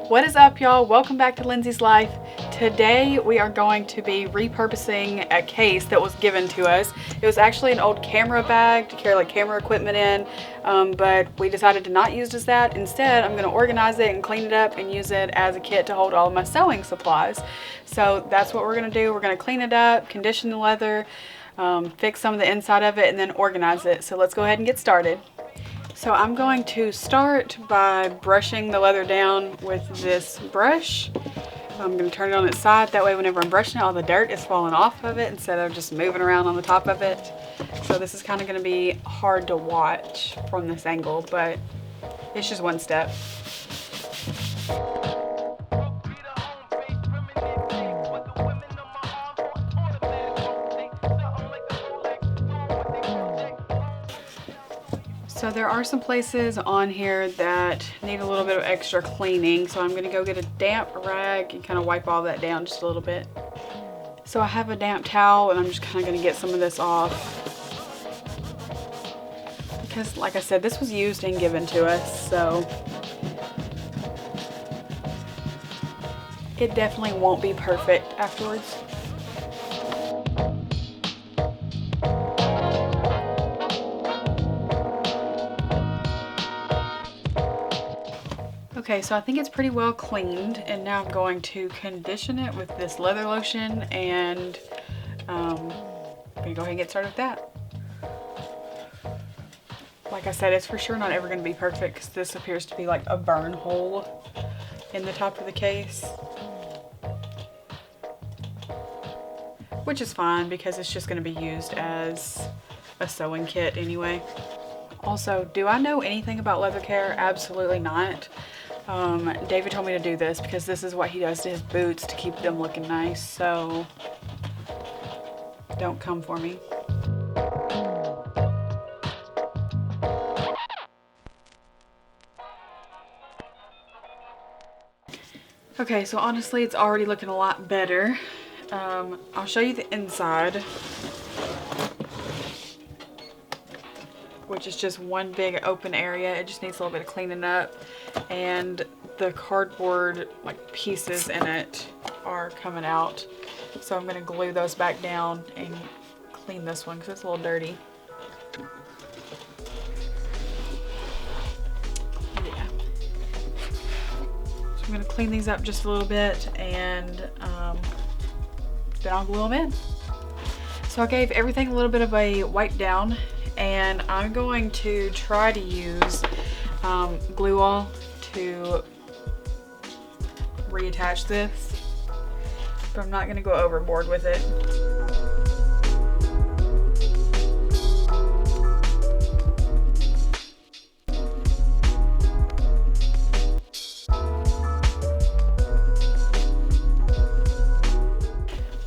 What is up, y'all? Welcome back to Lindsay's Life. Today we are going to be repurposing a case that was given to us. It was actually an old camera bag to carry like camera equipment in, but we decided to not use it as that. Instead, I'm going to organize it and clean it up and use it as a kit to hold all of my sewing supplies. So that's what we're going to do. We're going to clean it up, condition the leather, fix some of the inside of it, and then organize it. So let's go ahead and get started. So I'm going to start by brushing the leather down with this brush. I'm going to turn it on its side. That way whenever I'm brushing it, all the dirt is falling off of it instead of just moving around on the top of it. So this is kind of going to be hard to watch from this angle, but it's just one step. So there are some places on here that need a little bit of extra cleaning. So I'm gonna go get a damp rag and kind of wipe all that down just a little bit. So I have a damp towel and I'm just kind of gonna get some of this off. Because like I said, this was used and given to us, so it definitely won't be perfect afterwards. Okay, so I think it's pretty well cleaned, and now I'm going to condition it with this leather lotion, and I'm gonna go ahead and get started with that. Like I said, it's for sure not ever gonna be perfect because this appears to be like a burn hole in the top of the case. Which is fine because it's just gonna be used as a sewing kit anyway. Also, do I know anything about leather care? Absolutely not. David told me to do this because this is what he does to his boots to keep them looking nice, so don't come for me. Okay, so honestly it's already looking a lot better. I'll show you the inside, which is just one big open area. It just needs a little bit of cleaning up, and the cardboard like pieces in it are coming out. So I'm gonna glue those back down and clean this one because it's a little dirty. Yeah. So I'm gonna clean these up just a little bit, and then I'll glue them in. So I gave everything a little bit of a wipe down, and I'm going to try to use glue all to reattach this, but I'm not going to go overboard with it.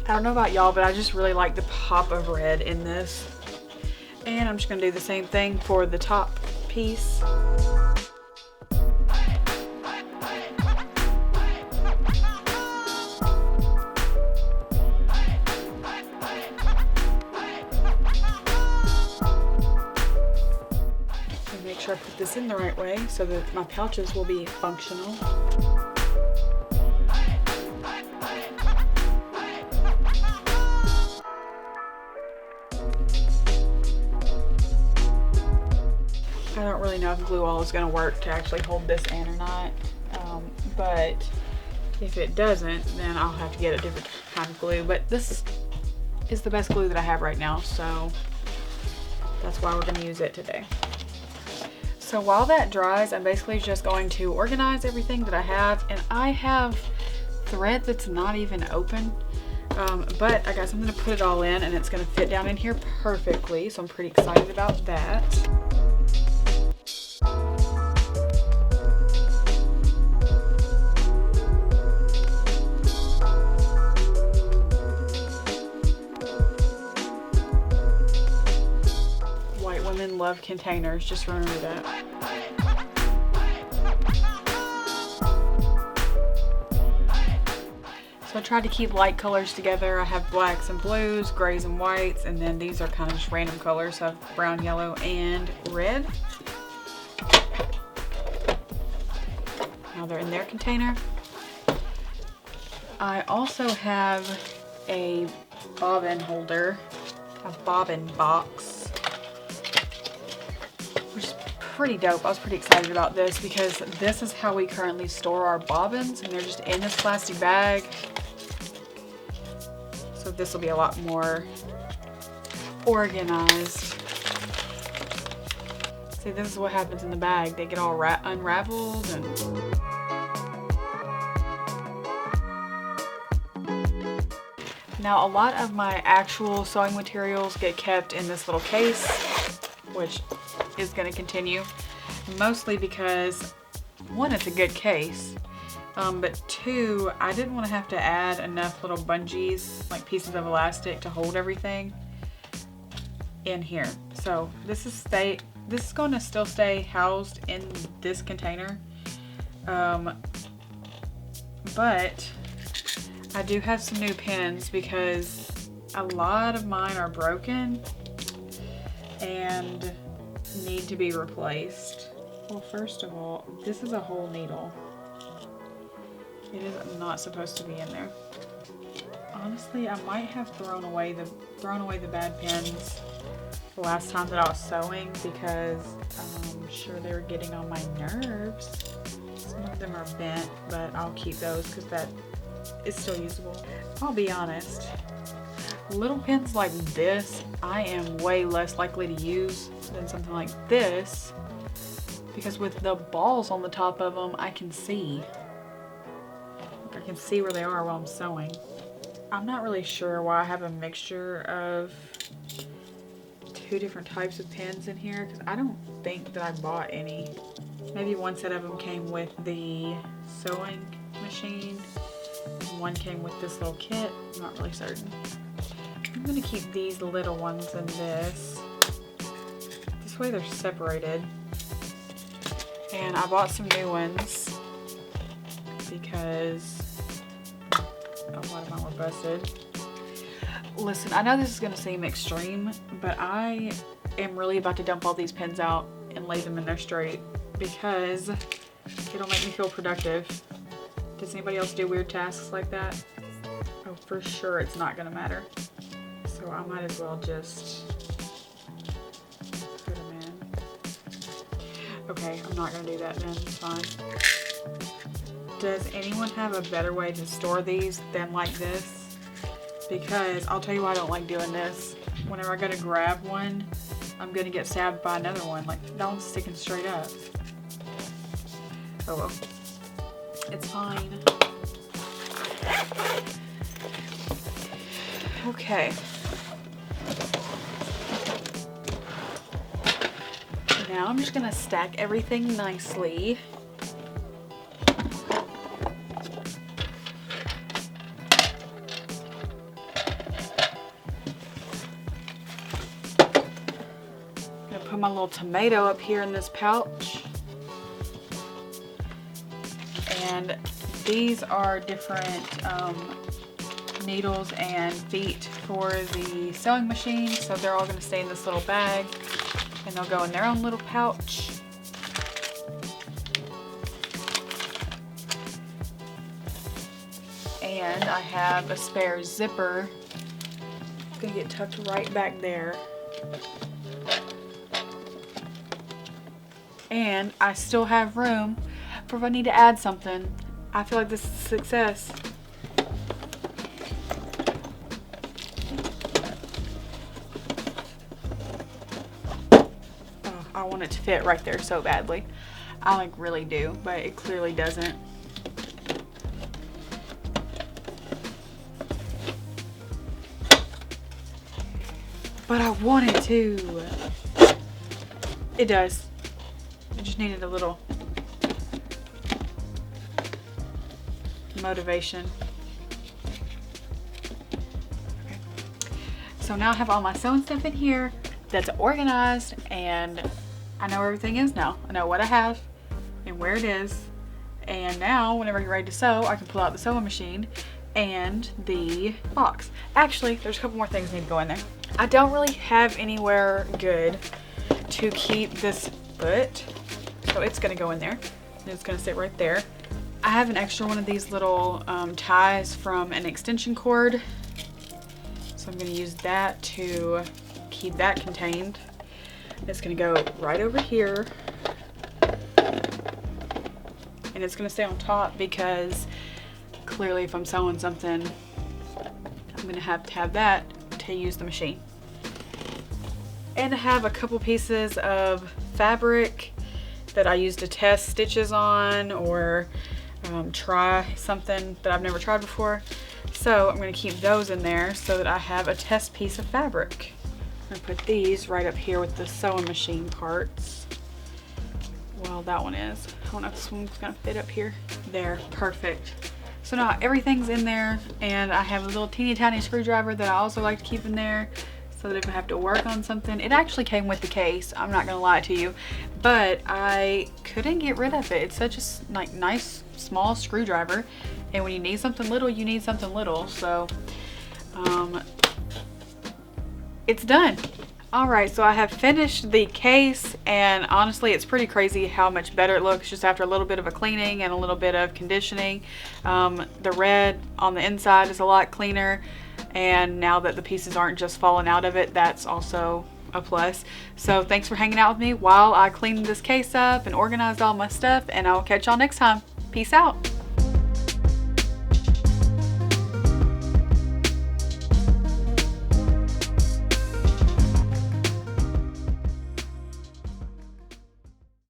I don't know about y'all, but I just really like the pop of red in this. And I'm just going to do the same thing for the top piece. And make sure I put this in the right way so that my pouches will be functional. I don't really know if glue all is going to work to actually hold this in or not, but if it doesn't, then I'll have to get a different kind of glue. But this is the best glue that I have right now, so that's why we're going to use it today. So while that dries, I'm basically just going to organize everything that I have, and I have thread that's not even open, but I guess I'm going to put it all in, and it's going to fit down in here perfectly, so I'm pretty excited about that. White women love containers, just remember that. So I tried to keep light colors together. I have blacks and blues, grays and whites, and then these are kind of just random colors. So I have brown, yellow, and red. Now they're in their container. I also have a bobbin holder, a bobbin box, which is pretty dope. I was pretty excited about this because this is how we currently store our bobbins, and they're just in this plastic bag. So this will be a lot more organized. See, this is what happens in the bag. They get all unraveled and... Now, a lot of my actual sewing materials get kept in this little case, which is going to continue. Mostly because, one, it's a good case, but two, I didn't want to have to add enough little bungees, like pieces of elastic, to hold everything in here. So this is going to still stay housed in this container, but I do have some new pins because a lot of mine are broken and need to be replaced. Well, first of all, this is a whole needle. It is not supposed to be in there. Honestly, I might have thrown away the bad pins the last time that I was sewing because I'm sure they were getting on my nerves. Some of them are bent, but I'll keep those because that is still usable. I'll be honest, little pins like this I am way less likely to use than something like this, because with the balls on the top of them I can see where they are while I'm sewing. I'm not really sure why I have a mixture of two different types of pins in here, because I don't think that I bought any. Maybe one set of them came with the sewing machine, one came with this little kit. I'm not really certain. I'm going to keep these little ones in this. This way they're separated. And I bought some new ones because a lot of mine were busted. Listen, I know this is going to seem extreme, but I am really about to dump all these pins out and lay them in there straight because it'll make me feel productive. Does anybody else do weird tasks like that? Oh, for sure it's not going to matter. So I might as well just put them in. Okay, I'm not going to do that then. It's fine. Does anyone have a better way to store these than like this? Because I'll tell you why I don't like doing this. Whenever I go to grab one, I'm going to get stabbed by another one. Like, that one's sticking straight up. Oh well. It's fine. Okay. Now I'm just gonna stack everything nicely. Gonna put my little tomato up here in this pouch. And these are different needles and feet for the sewing machine, so they're all going to stay in this little bag and they'll go in their own little pouch. And I have a spare zipper. It's going to get tucked right back there. And I still have room for if I need to add something. I feel like this is a success. Oh, I want it to fit right there so badly. I like really do, but it clearly doesn't. But I want it to. It does. I just needed a little motivation. Okay. So now I have all my sewing stuff in here that's organized, and I know where everything is now. I know what I have and where it is, and now whenever I get ready to sew, I can pull out the sewing machine and the box. Actually, there's a couple more things that need to go in there. I don't really have anywhere good to keep this foot, so it's gonna go in there. It's gonna sit right there. I have an extra one of these little ties from an extension cord. So I'm going to use that to keep that contained. It's going to go right over here. And it's going to stay on top because clearly if I'm sewing something, I'm going to have that to use the machine. And I have a couple pieces of fabric that I use to test stitches on or try something that I've never tried before. So I'm going to keep those in there so that I have a test piece of fabric. I'm going to put these right up here with the sewing machine parts. Well, that one is. I don't know if this one's going to fit up here. There, perfect. So now everything's in there, and I have a little teeny tiny screwdriver that I also like to keep in there so that if I have to work on something, it actually came with the case, I'm not gonna lie to you, but I couldn't get rid of it. It's such a nice small screwdriver, and when you need something little, you need something little. So it's done. All right, so I have finished the case, and honestly, it's pretty crazy how much better it looks just after a little bit of a cleaning and a little bit of conditioning. The red on the inside is a lot cleaner, and now that the pieces aren't just falling out of it, that's also a plus. So thanks for hanging out with me while I cleaned this case up and organized all my stuff, and I'll catch y'all next time. Peace out.